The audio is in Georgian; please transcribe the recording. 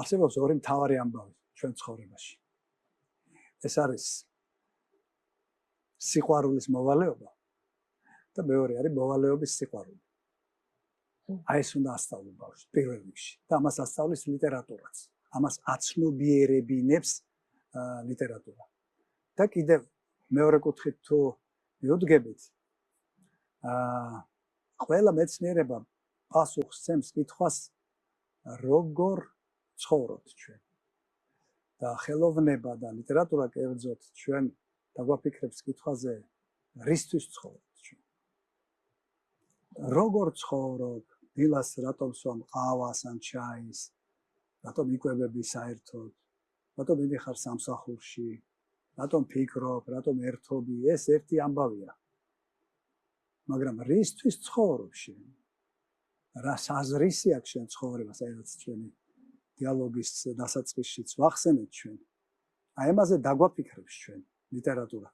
არსებობს ორი მთავარი ამბავი ჩვენ ცხოვრებაში. ეს არის სიყვარულის მოვალეობა და მეორე არის მოვალეობის სიყვარული. აი ეს უნდა ასწავლო ბავშვს პირველ რიგში და ამას ასწავლის ლიტერატურაც. ამას აცნობიერებინებს ლიტერატურა. და კიდევ მეორე კუთხით თუ მივუდგებით, ყველა მეცნიერება პასუხს სცემს კითხვას, როგორ ცხოვრობთ ჩვენ. და ხელოვნება და ლიტერატურა კერძოდ ჩვენ დაგვაფიქრებს კითხვაზე, რისთვის ცხოვრობთ ჩვენ. როგორ ცხოვრობ, დილას რატომ სვამ ყავას ან ჩაის, რატომ იკვებები საერთოდ, რატომ მიდიხარ სამსახურში, რატომ ფიქრობ, რატომ ერთობი, ეს ერთი ამბავია. მაგრამ რისთვის ცხოვრობ შენ? რა საზრისი აქვს შენ ცხოვრებას, აი რაც ჩვენი დიალოგის დასაწყისშიც ვახსენეთ ჩვენ. აი ამაზე დაგვაფიქრებს ჩვენ ლიტერატურა.